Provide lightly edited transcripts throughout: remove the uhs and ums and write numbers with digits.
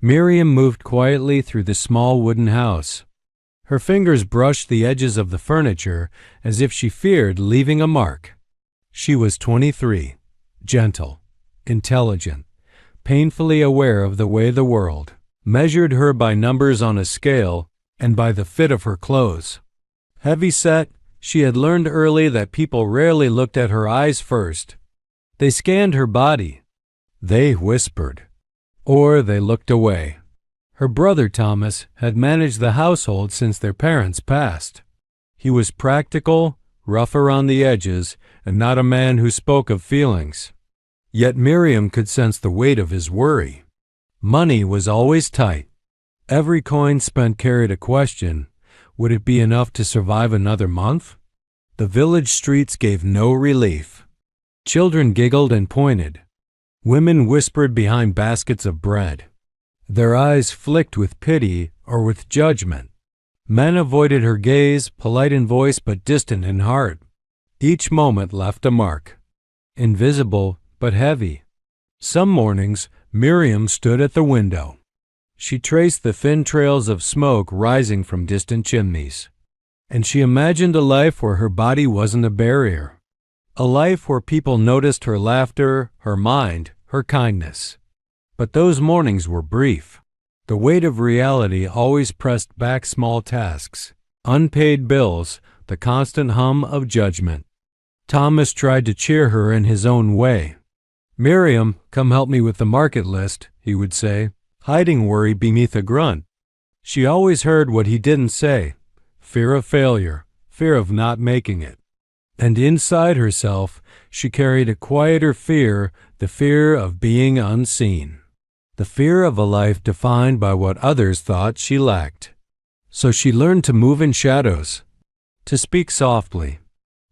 Miriam moved quietly through the small wooden house. Her fingers brushed the edges of the furniture as if she feared leaving a mark. She was 23, gentle, intelligent, painfully aware of the way the world measured her by numbers on a scale and by the fit of her clothes. Heavy-set, she had learned early that people rarely looked at her eyes first. They scanned her body. They whispered. Or they looked away. Her brother Thomas had managed the household since their parents passed. He was practical, rough around the edges, and not a man who spoke of feelings. Yet Miriam could sense the weight of his worry. Money was always tight. Every coin spent carried a question. Would it be enough to survive another month? The village streets gave no relief. Children giggled and pointed. Women whispered behind baskets of bread. Their eyes flicked with pity or with judgment. Men avoided her gaze, polite in voice but distant in heart. Each moment left a mark. Invisible but heavy. Some mornings, Miriam stood at the window. She traced the thin trails of smoke rising from distant chimneys. And she imagined a life where her body wasn't a barrier. A life where people noticed her laughter, her mind, her kindness. But those mornings were brief. The weight of reality always pressed back small tasks, unpaid bills, the constant hum of judgment. Thomas tried to cheer her in his own way. "Miriam, come help me with the market list," he would say, hiding worry beneath a grunt. She always heard what he didn't say: fear of failure, fear of not making it. And inside herself, she carried a quieter fear, the fear of being unseen. The fear of a life defined by what others thought she lacked. So she learned to move in shadows, to speak softly,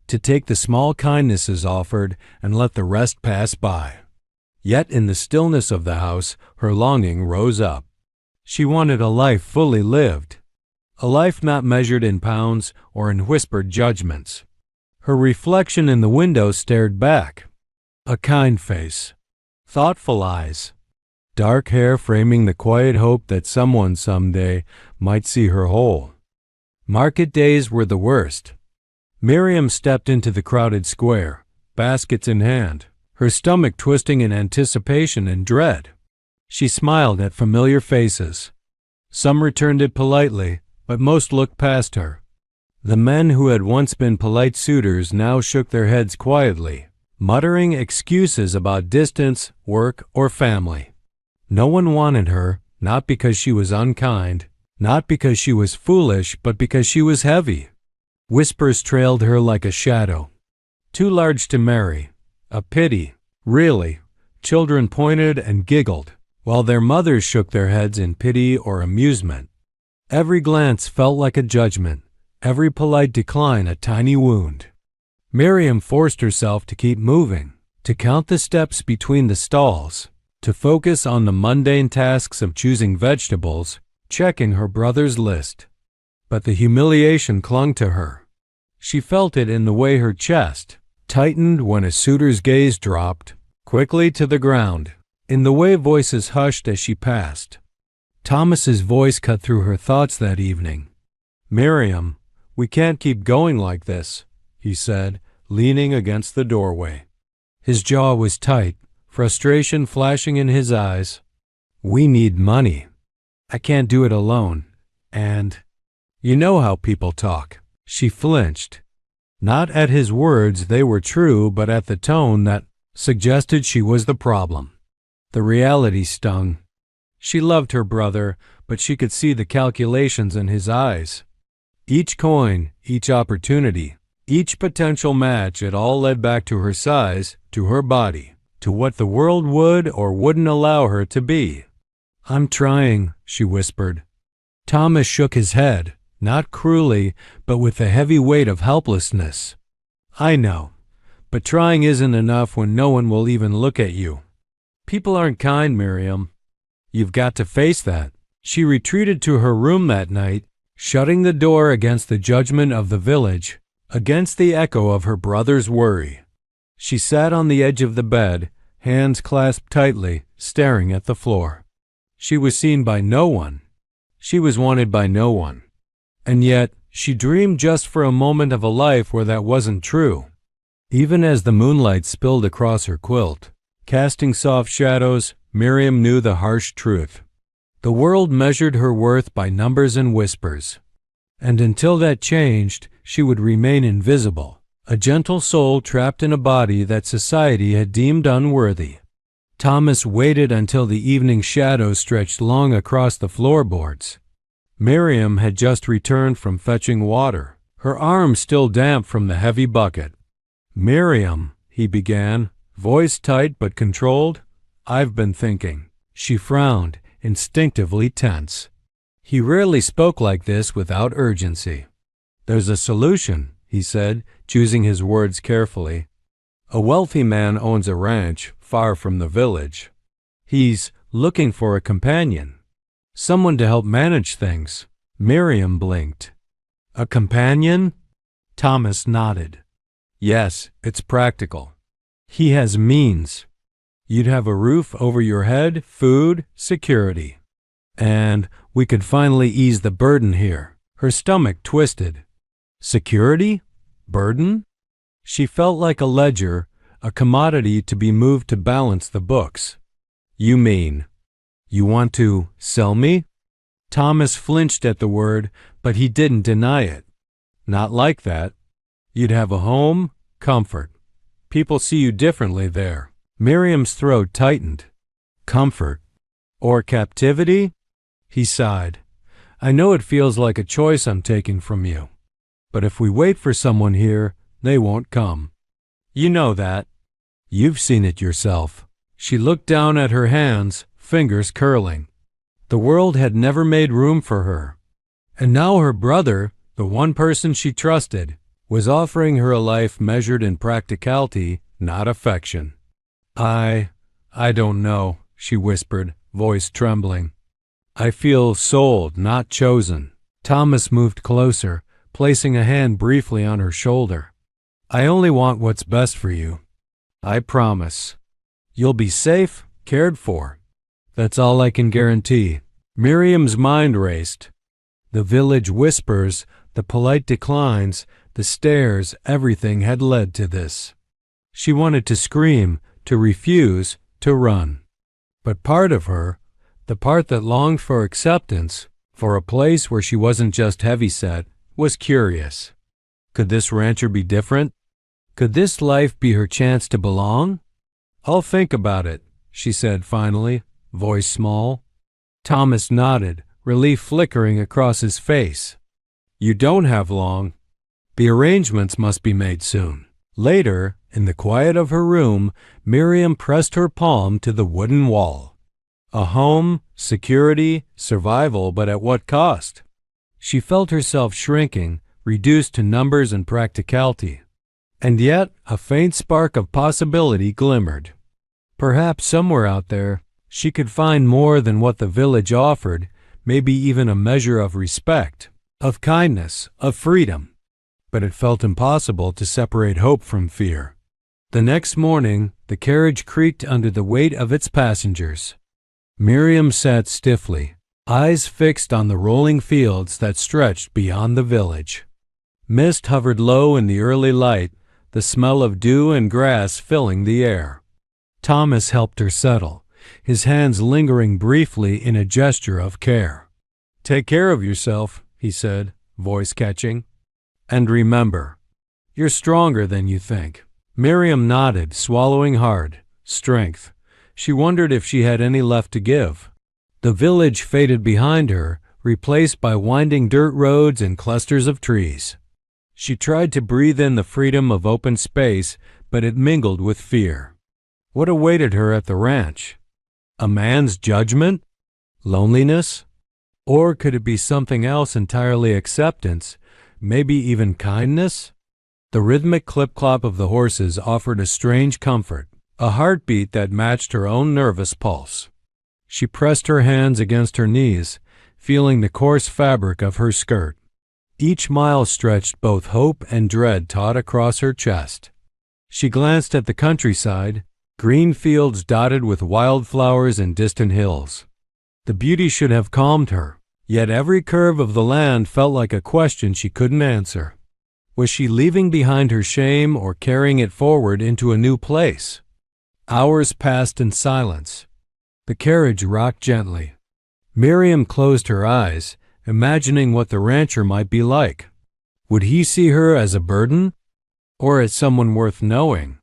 to take the small kindnesses offered and let the rest pass by. Yet in the stillness of the house, her longing rose up. She wanted a life fully lived, a life not measured in pounds or in whispered judgments. Her reflection in the window stared back. A kind face, thoughtful eyes, dark hair framing the quiet hope that someone someday might see her whole. Market days were the worst. Miriam stepped into the crowded square, baskets in hand, her stomach twisting in anticipation and dread. She smiled at familiar faces. Some returned it politely, but most looked past her. The men who had once been polite suitors now shook their heads quietly, muttering excuses about distance, work, or family. No one wanted her, not because she was unkind, not because she was foolish, but because she was heavy. Whispers trailed her like a shadow. Too large to marry. A pity. Really. Children pointed and giggled, while their mothers shook their heads in pity or amusement. Every glance felt like a judgment, every polite decline a tiny wound. Miriam forced herself to keep moving, to count the steps between the stalls, to focus on the mundane tasks of choosing vegetables, checking her brother's list. But the humiliation clung to her. She felt it in the way her chest tightened when a suitor's gaze dropped quickly to the ground, in the way voices hushed as she passed. Thomas's voice cut through her thoughts that evening. "Miriam, we can't keep going like this," he said, leaning against the doorway. His jaw was tight, frustration flashing in his eyes. "We need money. I can't do it alone. And you know how people talk." She flinched. Not at his words, they were true, but at the tone that suggested she was the problem. The reality stung. She loved her brother, but she could see the calculations in his eyes. Each coin, each opportunity, each potential match, it all led back to her size, to her body, to what the world would or wouldn't allow her to be. "I'm trying," she whispered. Thomas shook his head, not cruelly, but with the heavy weight of helplessness. "I know, but trying isn't enough when no one will even look at you. People aren't kind, Miriam. You've got to face that." She retreated to her room that night, shutting the door against the judgment of the village, against the echo of her brother's worry. She sat on the edge of the bed, hands clasped tightly, staring at the floor. She was seen by no one. She was wanted by no one. And yet, she dreamed just for a moment of a life where that wasn't true. Even as the moonlight spilled across her quilt, casting soft shadows, Miriam knew the harsh truth. The world measured her worth by numbers and whispers. And until that changed, she would remain invisible, a gentle soul trapped in a body that society had deemed unworthy. Thomas waited until the evening shadows stretched long across the floorboards. Miriam had just returned from fetching water, her arms still damp from the heavy bucket. "Miriam," he began, voice tight but controlled, "I've been thinking." She frowned, instinctively tense. He rarely spoke like this without urgency. "There's a solution," he said, choosing his words carefully. "A wealthy man owns a ranch far from the village. He's looking for a companion, someone to help manage things." Miriam blinked. "A companion?" Thomas nodded. "Yes, it's practical. He has means. You'd have a roof over your head, food, security. And we could finally ease the burden here." Her stomach twisted. Security? Burden? She felt like a ledger, a commodity to be moved to balance the books. "You mean, you want to sell me?" Thomas flinched at the word, but he didn't deny it. "Not like that. You'd have a home, comfort. People see you differently there." Miriam's throat tightened. "Comfort? Or captivity?" He sighed. "I know it feels like a choice I'm taking from you. But if we wait for someone here, they won't come. You know that. You've seen it yourself." She looked down at her hands, fingers curling. The world had never made room for her. And now her brother, the one person she trusted, was offering her a life measured in practicality, not affection. I don't know," she whispered, voice trembling. "I feel sold, not chosen." Thomas moved closer, placing a hand briefly on her shoulder. "I only want what's best for you. I promise. You'll be safe, cared for. That's all I can guarantee." Miriam's mind raced. The village whispers, the polite declines, the stares, everything had led to this. She wanted to scream, to refuse, to run. But part of her, the part that longed for acceptance, for a place where she wasn't just heavyset, was curious. Could this rancher be different? Could this life be her chance to belong? "I'll think about it," she said finally, voice small. Thomas nodded, relief flickering across his face. "You don't have long. The arrangements must be made soon." Later, in the quiet of her room, Miriam pressed her palm to the wooden wall. A home, security, survival, but at what cost? She felt herself shrinking, reduced to numbers and practicality. And yet, a faint spark of possibility glimmered. Perhaps somewhere out there, she could find more than what the village offered, maybe even a measure of respect, of kindness, of freedom. But it felt impossible to separate hope from fear. The next morning, the carriage creaked under the weight of its passengers. Miriam sat stiffly, eyes fixed on the rolling fields that stretched beyond the village. Mist hovered low in the early light, the smell of dew and grass filling the air. Thomas helped her settle, his hands lingering briefly in a gesture of care. "Take care of yourself," he said, voice catching. "And remember, you're stronger than you think." Miriam nodded, swallowing hard. Strength. She wondered if she had any left to give. The village faded behind her, replaced by winding dirt roads and clusters of trees. She tried to breathe in the freedom of open space, but it mingled with fear. What awaited her at the ranch? A man's judgment? Loneliness? Or could it be something else entirely? Acceptance? Maybe even kindness? The rhythmic clip-clop of the horses offered a strange comfort, a heartbeat that matched her own nervous pulse. She pressed her hands against her knees, feeling the coarse fabric of her skirt. Each mile stretched both hope and dread taut across her chest. She glanced at the countryside, green fields dotted with wildflowers and distant hills. The beauty should have calmed her, yet every curve of the land felt like a question she couldn't answer. Was she leaving behind her shame or carrying it forward into a new place? Hours passed in silence. The carriage rocked gently. Miriam closed her eyes, imagining what the rancher might be like. Would he see her as a burden, or as someone worth knowing?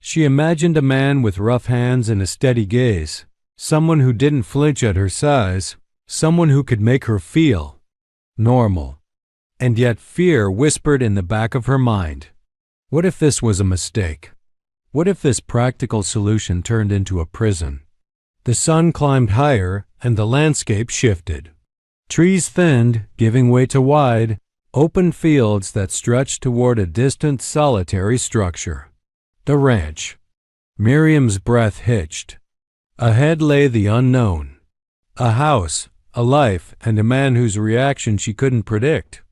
She imagined a man with rough hands and a steady gaze, someone who didn't flinch at her size, someone who could make her feel normal. And yet fear whispered in the back of her mind. What if this was a mistake? What if this practical solution turned into a prison? The sun climbed higher and the landscape shifted. Trees thinned, giving way to wide, open fields that stretched toward a distant, solitary structure. The ranch. Miriam's breath hitched. Ahead lay the unknown. A house, a life, and a man whose reaction she couldn't predict.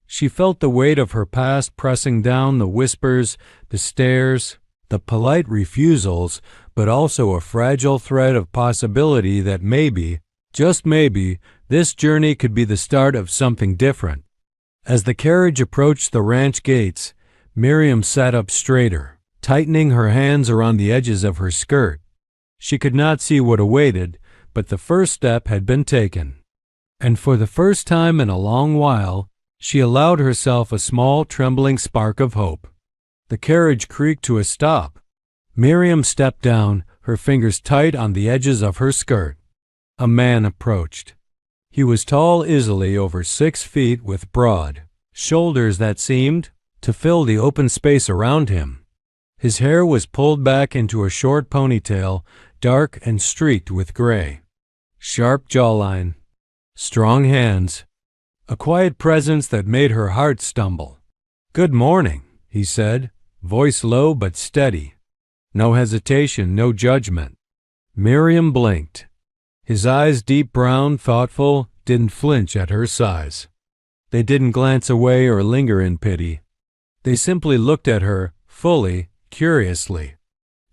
She felt the weight of her past pressing down, the whispers, the stares, the polite refusals, but also a fragile thread of possibility that maybe, just maybe, this journey could be the start of something different. As the carriage approached the ranch gates, Miriam sat up straighter, tightening her hands around the edges of her skirt. She could not see what awaited, but the first step had been taken. And for the first time in a long while, she allowed herself a small, trembling spark of hope. The carriage creaked to a stop. Miriam stepped down, her fingers tight on the edges of her skirt. A man approached. He was tall, easily over 6 feet, with broad shoulders that seemed to fill the open space around him. His hair was pulled back into a short ponytail, dark and streaked with gray. Sharp jawline, strong hands, a quiet presence that made her heart stumble. "Good morning," he said, voice low but steady. No hesitation, no judgment. Miriam blinked. His eyes, deep brown, thoughtful, didn't flinch at her size. They didn't glance away or linger in pity. They simply looked at her, fully, curiously.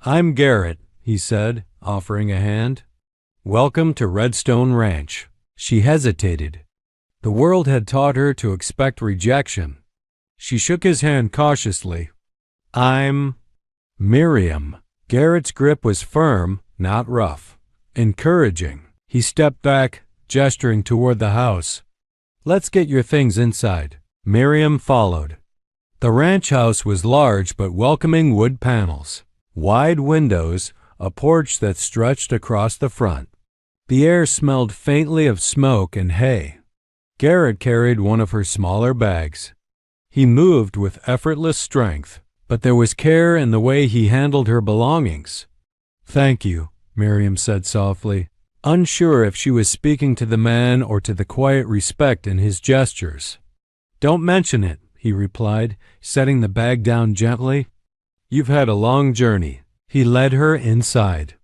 "I'm Garrett," he said, offering a hand. "Welcome to Redstone Ranch." She hesitated. The world had taught her to expect rejection. She shook his hand cautiously. "I'm Miriam." Garrett's grip was firm, not rough. Encouraging. He stepped back, gesturing toward the house. "Let's get your things inside." Miriam followed. The ranch house was large but welcoming, wood panels, wide windows, a porch that stretched across the front. The air smelled faintly of smoke and hay. Garrett carried one of her smaller bags. He moved with effortless strength, but there was care in the way he handled her belongings. "Thank you," Miriam said softly, unsure if she was speaking to the man or to the quiet respect in his gestures. "Don't mention it," he replied, setting the bag down gently. "You've had a long journey." He led her inside.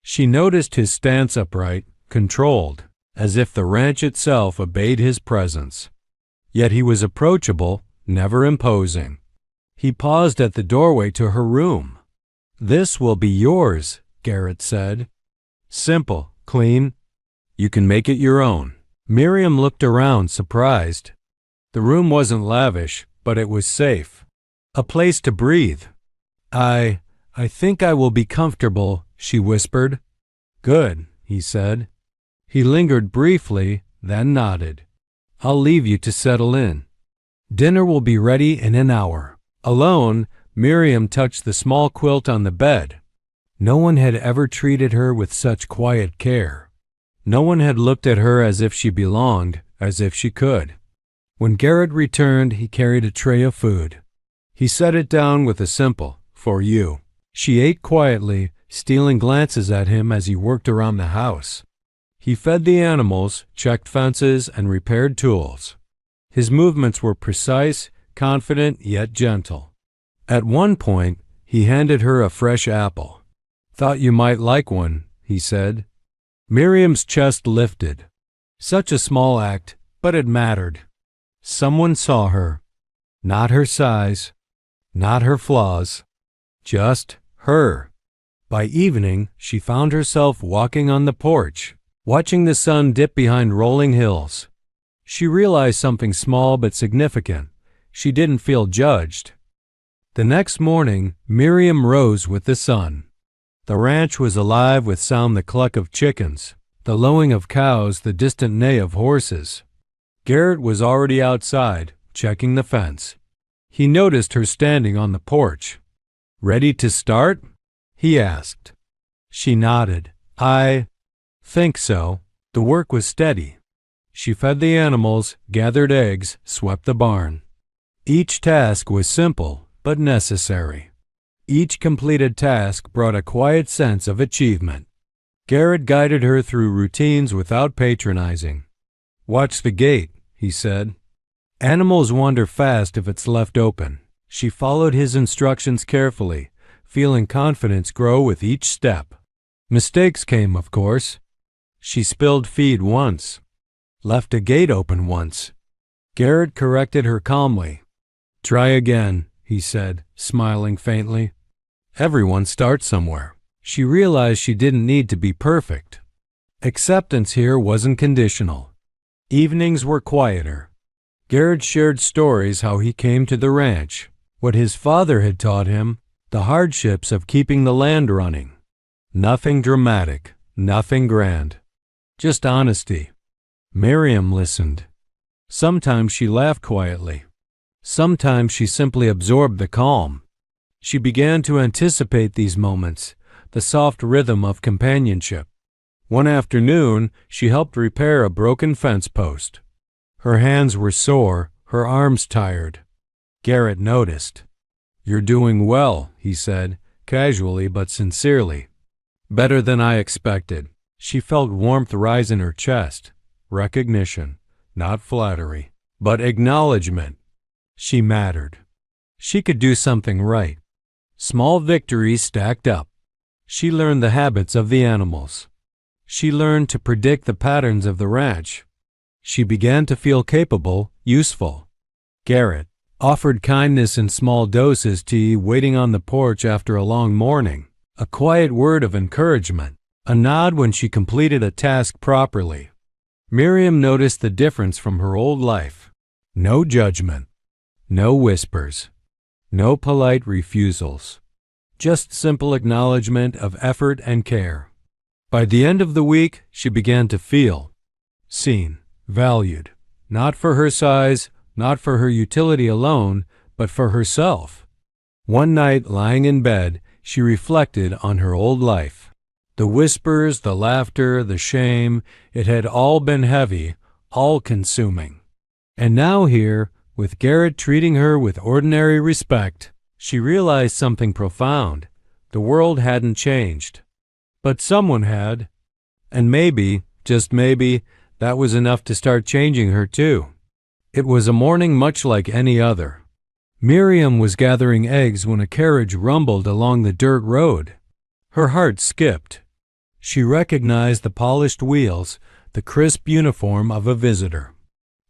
She noticed his stance upright, controlled, as if the ranch itself obeyed his presence. Yet he was approachable, never imposing. He paused at the doorway to her room. "This will be yours," Garrett said. "Simple, clean. You can make it your own." Miriam looked around, surprised. The room wasn't lavish, but it was safe. A place to breathe. I think I will be comfortable," she whispered. "Good," he said. He lingered briefly, then nodded. "I'll leave you to settle in. Dinner will be ready in an hour." Alone, Miriam touched the small quilt on the bed. No one had ever treated her with such quiet care. No one had looked at her as if she belonged, as if she could. When Garrett returned, he carried a tray of food. He set it down with a simple, "For you." She ate quietly, stealing glances at him as he worked around the house. He fed the animals, checked fences, and repaired tools. His movements were precise, confident, yet gentle. At one point, he handed her a fresh apple. "Thought you might like one," he said. Miriam's chest lifted. Such a small act, but it mattered. Someone saw her. Not her size, not her flaws, just her. By evening, she found herself walking on the porch, watching the sun dip behind rolling hills. She realized something small but significant. She didn't feel judged. The next morning, Miriam rose with the sun. The ranch was alive with sound: the cluck of chickens, the lowing of cows, the distant neigh of horses. Garrett was already outside, checking the fence. He noticed her standing on the porch. "Ready to start?" he asked. She nodded. "I think so." The work was steady. She fed the animals, gathered eggs, swept the barn. Each task was simple but necessary. Each completed task brought a quiet sense of achievement. Garrett guided her through routines without patronizing. "Watch the gate," he said. "Animals wander fast if it's left open." She followed his instructions carefully, feeling confidence grow with each step. Mistakes came, of course. She spilled feed once, left a gate open once. Garrett corrected her calmly. "Try again," he said, smiling faintly. Everyone starts somewhere. She realized she didn't need to be perfect. Acceptance here wasn't conditional. Evenings were quieter. Garrett shared stories: how he came to the ranch, what his father had taught him, the hardships of keeping the land running. Nothing dramatic, nothing grand. Just honesty. Miriam listened. Sometimes she laughed quietly. Sometimes she simply absorbed the calm. She began to anticipate these moments, the soft rhythm of companionship. One afternoon, she helped repair a broken fence post. Her hands were sore, her arms tired. Garrett noticed. "You're doing well," he said, casually but sincerely. "Better than I expected." She felt warmth rise in her chest. Recognition, not flattery, but acknowledgement. She mattered. She could do something right. Small victories stacked up. She learned the habits of the animals. She learned to predict the patterns of the ranch. She began to feel capable, useful. Garrett offered kindness in small doses: tea waiting on the porch after a long morning, a quiet word of encouragement, a nod when she completed a task properly. Miriam noticed the difference from her old life. No judgment, no whispers, no polite refusals, just simple acknowledgement of effort and care. By the end of the week, she began to feel seen, valued, not for her size, not for her utility alone, but for herself. One night, lying in bed, she reflected on her old life. The whispers, the laughter, the shame, it had all been heavy, all-consuming. And now here, with Garrett treating her with ordinary respect, she realized something profound. The world hadn't changed. But someone had. And maybe, just maybe, that was enough to start changing her too. It was a morning much like any other. Miriam was gathering eggs when a carriage rumbled along the dirt road. Her heart skipped. She recognized the polished wheels, the crisp uniform of a visitor.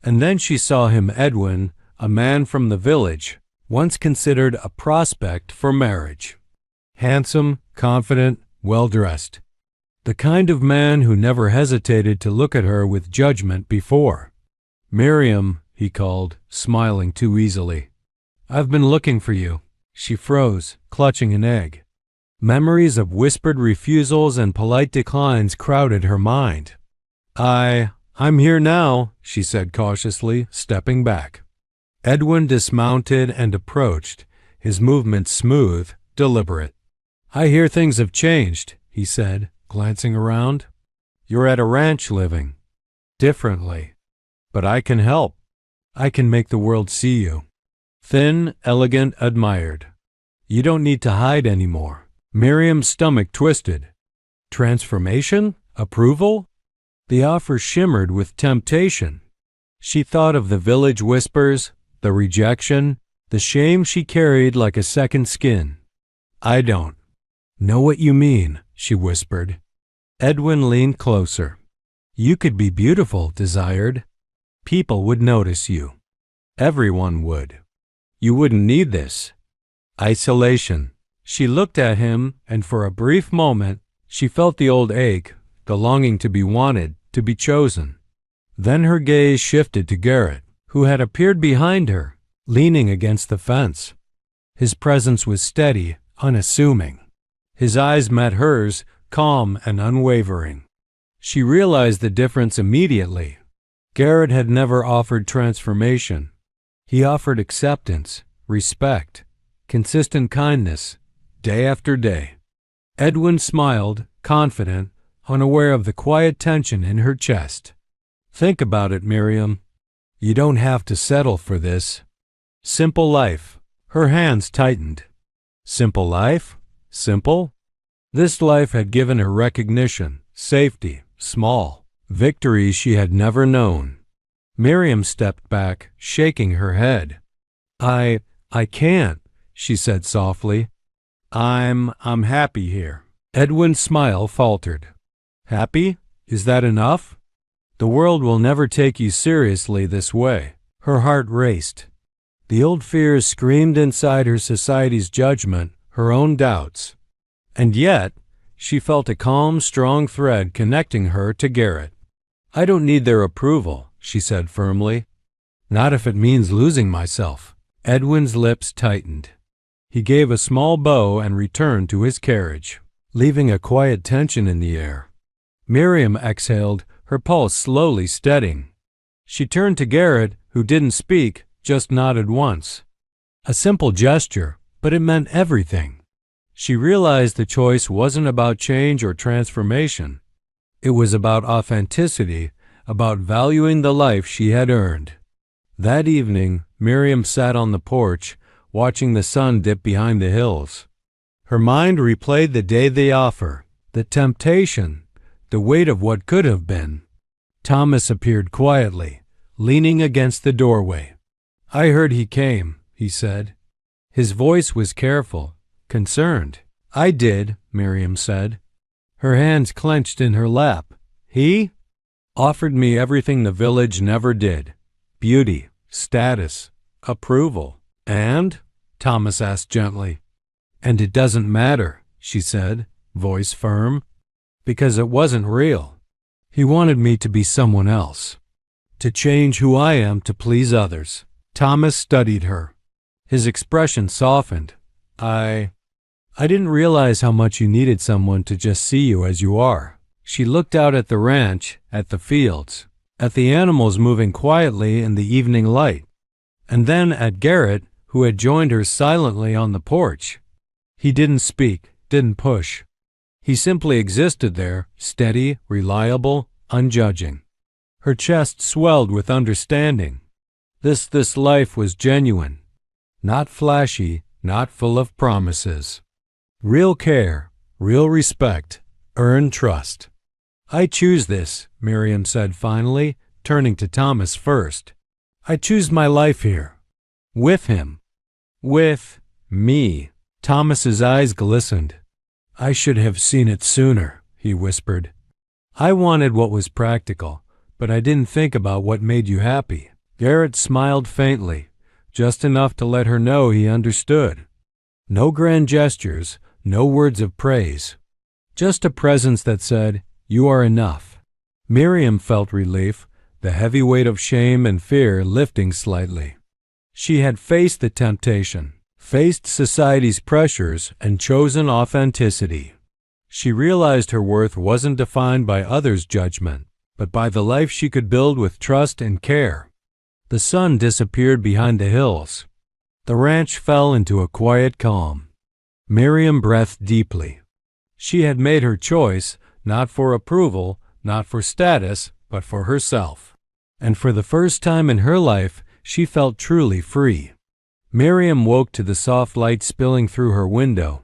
And then she saw him: Edwin, a man from the village, once considered a prospect for marriage. Handsome, confident, well-dressed. The kind of man who never hesitated to look at her with judgment before. "Miriam," he called, smiling too easily. "I've been looking for you." She froze, clutching an egg. Memories of whispered refusals and polite declines crowded her mind. I'm here now," she said cautiously, stepping back. Edwin dismounted and approached, his movements smooth, deliberate. "I hear things have changed," he said, glancing around. "You're at a ranch living differently. But I can help. I can make the world see you." Thin, elegant, admired. "You don't need to hide anymore." Miriam's stomach twisted. Transformation? Approval? The offer shimmered with temptation. She thought of the village whispers, the rejection, the shame she carried like a second skin. "I don't know what you mean," she whispered. Edwin leaned closer. "You could be beautiful, desired. People would notice you. Everyone would. You wouldn't need this isolation." She looked at him, and for a brief moment, she felt the old ache, the longing to be wanted, to be chosen. Then her gaze shifted to Garrett, who had appeared behind her, leaning against the fence. His presence was steady, unassuming. His eyes met hers, calm and unwavering. She realized the difference immediately. Garrett had never offered transformation. He offered acceptance, respect, consistent kindness, day after day. Edwin smiled, confident, unaware of the quiet tension in her chest. Think about it, Miriam. You don't have to settle for this. Simple life. Her hands tightened. Simple life? Simple? This life had given her recognition, safety, small victories she had never known. Miriam stepped back, shaking her head. I can't, she said softly. I'm happy here. Edwin's smile faltered. Happy? Is that enough? The world will never take you seriously this way. Her heart raced. The old fears screamed inside her, society's judgment, her own doubts. And yet, she felt a calm, strong thread connecting her to Garrett. I don't need their approval, she said firmly. Not if it means losing myself. Edwin's lips tightened. He gave a small bow and returned to his carriage, leaving a quiet tension in the air. Miriam exhaled, her pulse slowly steadying. She turned to Garrett, who didn't speak, just nodded once. A simple gesture, but it meant everything. She realized the choice wasn't about change or transformation. It was about authenticity, about valuing the life she had earned. That evening, Miriam sat on the porch, watching the sun dip behind the hills. Her mind replayed the day they offer, the temptation, the weight of what could have been. Thomas appeared quietly, leaning against the doorway. I heard he came, he said. His voice was careful, concerned. I did, Miriam said. Her hands clenched in her lap. He offered me everything the village never did. Beauty, status, approval. And? Thomas asked gently. And it doesn't matter, she said, voice firm, because it wasn't real. He wanted me to be someone else, to change who I am to please others. Thomas studied her. His expression softened. I didn't realize how much you needed someone to just see you as you are. She looked out at the ranch, at the fields, at the animals moving quietly in the evening light, and then at Garrett, who had joined her silently on the porch. He didn't speak, didn't push. He simply existed there, steady, reliable, unjudging. Her chest swelled with understanding. This life was genuine, not flashy, not full of promises. Real care, real respect, earned trust. I choose this, Miriam said finally, turning to Thomas first. I choose my life here. With him. With me. Thomas's eyes glistened. I should have seen it sooner, he whispered. I wanted what was practical, but I didn't think about what made you happy. Garrett smiled faintly, just enough to let her know he understood. No grand gestures, no words of praise. Just a presence that said, "You are enough." Miriam felt relief, the heavy weight of shame and fear lifting slightly. She had faced the temptation, faced society's pressures, and chosen authenticity. She realized her worth wasn't defined by others' judgment, but by the life she could build with trust and care. The sun disappeared behind the hills. The ranch fell into a quiet calm. Miriam breathed deeply. She had made her choice, not for approval, not for status, but for herself. And for the first time in her life, she felt truly free. Miriam woke to the soft light spilling through her window.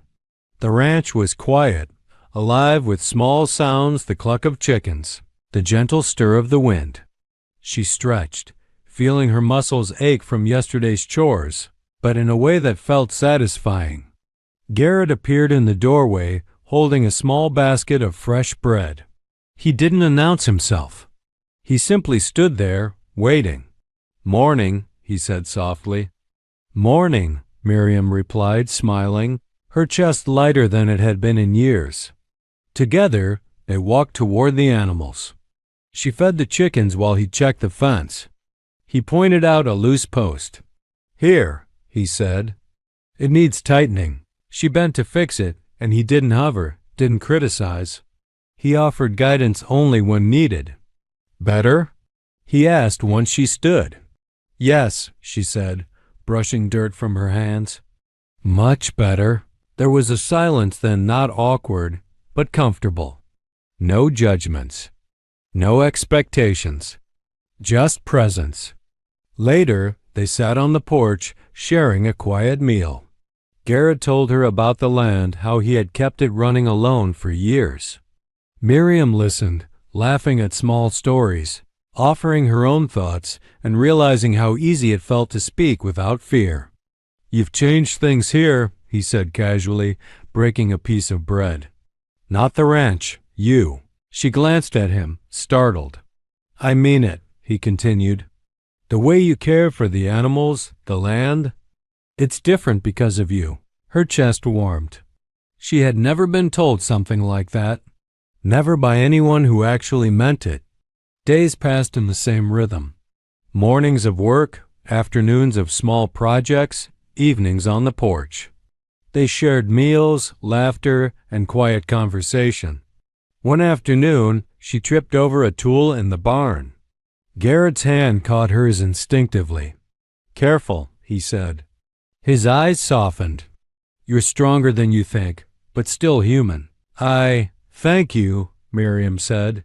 The ranch was quiet, alive with small sounds, the cluck of chickens, the gentle stir of the wind. She stretched, feeling her muscles ache from yesterday's chores, but in a way that felt satisfying. Garrett appeared in the doorway, holding a small basket of fresh bread. He didn't announce himself. He simply stood there, waiting. "Morning," he said softly. "Morning," Miriam replied, smiling, her chest lighter than it had been in years. Together, They walked toward the animals. She fed the chickens while he checked the fence. He pointed out a loose post. "Here," he said. "It needs tightening." She bent to fix it, and he didn't hover, didn't criticize. He offered guidance only when needed. "Better?" he asked once she stood. "Yes," she said, brushing dirt from her hands. "Much better." There was a silence then, not awkward, but comfortable. No judgments. No expectations. Just presence. Later, they sat on the porch, sharing a quiet meal. Garrett told her about the land, how he had kept it running alone for years. Miriam listened, laughing at small stories, offering her own thoughts, and realizing how easy it felt to speak without fear. "You've changed things here," he said casually, breaking a piece of bread. "Not the ranch, you." She glanced at him, startled. "I mean it," he continued. "The way you care for the animals, the land, it's different because of you." Her chest warmed. She had never been told something like that. Never by anyone who actually meant it. Days passed in the same rhythm. Mornings of work, afternoons of small projects, evenings on the porch. They shared meals, laughter, and quiet conversation. One afternoon, she tripped over a tool in the barn. Garrett's hand caught hers instinctively. "Careful," he said. His eyes softened. "You're stronger than you think, but still human." Thank you," Miriam said.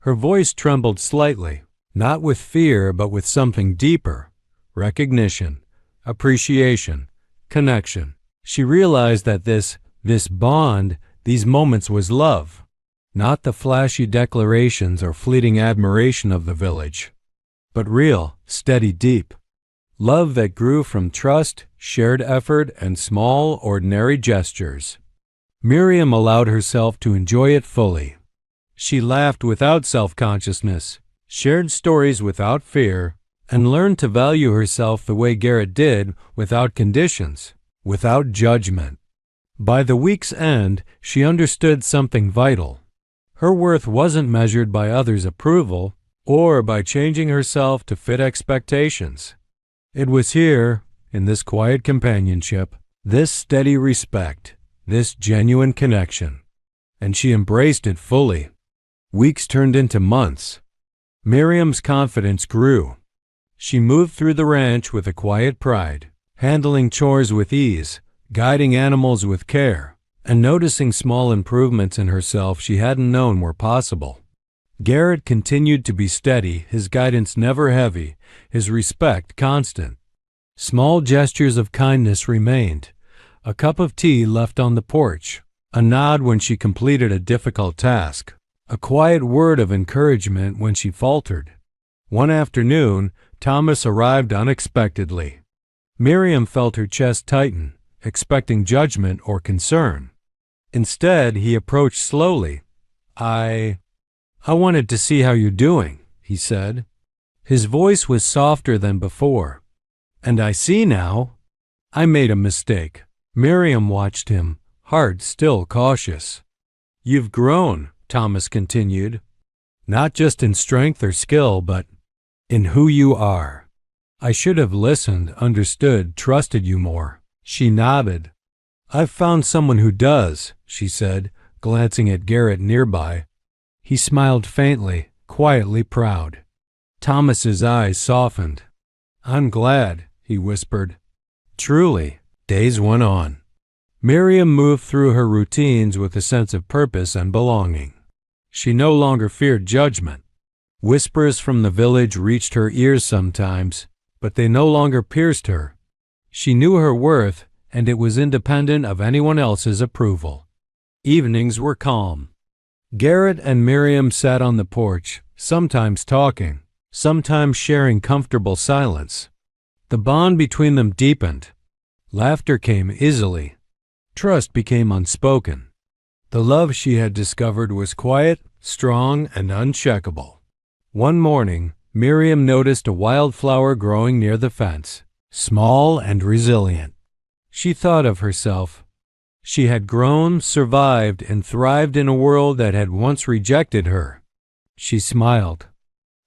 Her voice trembled slightly, not with fear but with something deeper. Recognition, appreciation, connection. She realized that this bond, these moments was love, not the flashy declarations or fleeting admiration of the village, but real, steady, deep. Love that grew from trust, shared effort, and small, ordinary gestures. Miriam allowed herself to enjoy it fully. She laughed without self-consciousness, shared stories without fear, and learned to value herself the way Garrett did, without conditions, without judgment. By the week's end, she understood something vital. Her worth wasn't measured by others' approval or by changing herself to fit expectations. It was here, in this quiet companionship, this steady respect, this genuine connection, and she embraced it fully. Weeks turned into months. Miriam's confidence grew. She moved through the ranch with a quiet pride, handling chores with ease, guiding animals with care, and noticing small improvements in herself she hadn't known were possible. Garrett continued to be steady, his guidance never heavy, his respect constant. Small gestures of kindness remained. A cup of tea left on the porch, a nod when she completed a difficult task, a quiet word of encouragement when she faltered. One afternoon, Thomas arrived unexpectedly. Miriam felt her chest tighten, expecting judgment or concern. Instead, he approached slowly. I wanted to see how you're doing," he said. His voice was softer than before. "And I see now. I made a mistake." Miriam watched him, heart still cautious. "You've grown," Thomas continued, "not just in strength or skill, but in who you are. I should have listened, understood, trusted you more." She nodded. "I've found someone who does," she said, glancing at Garrett nearby. He smiled faintly, quietly proud. Thomas's eyes softened. "I'm glad," he whispered. Truly. Days went on. Miriam moved through her routines with a sense of purpose and belonging. She no longer feared judgment. Whispers from the village reached her ears sometimes, but they no longer pierced her. She knew her worth, and it was independent of anyone else's approval. Evenings were calm. Garrett and Miriam sat on the porch, sometimes talking, sometimes sharing comfortable silence. The bond between them deepened. Laughter came easily. Trust became unspoken. The love she had discovered was quiet, strong, and uncheckable. One morning, Miriam noticed a wildflower growing near the fence, small and resilient. She thought of herself. She had grown, survived, and thrived in a world that had once rejected her. She smiled.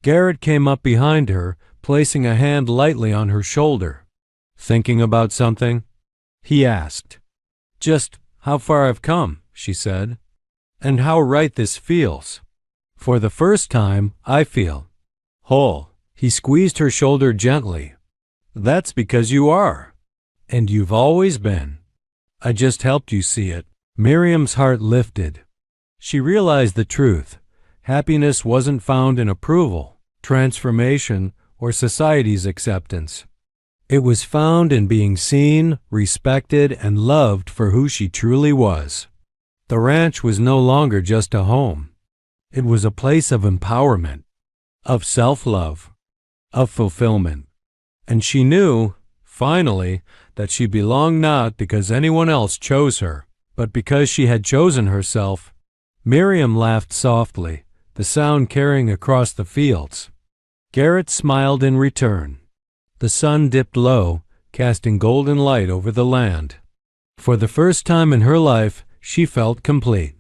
Garrett came up behind her, placing a hand lightly on her shoulder. "Thinking about something?" he asked. "Just how far I've come," she said, "and how right this feels. For the first time, I feel whole." He squeezed her shoulder gently. "That's because you are. And you've always been. I just helped you see it." Miriam's heart lifted. She realized the truth. Happiness wasn't found in approval, transformation, or society's acceptance. It was found in being seen, respected, and loved for who she truly was. The ranch was no longer just a home. It was a place of empowerment, of self-love, of fulfillment. And she knew, finally, that she belonged not because anyone else chose her, but because she had chosen herself. Miriam laughed softly, the sound carrying across the fields. Garrett smiled in return. The sun dipped low, casting golden light over the land. For the first time in her life, she felt complete.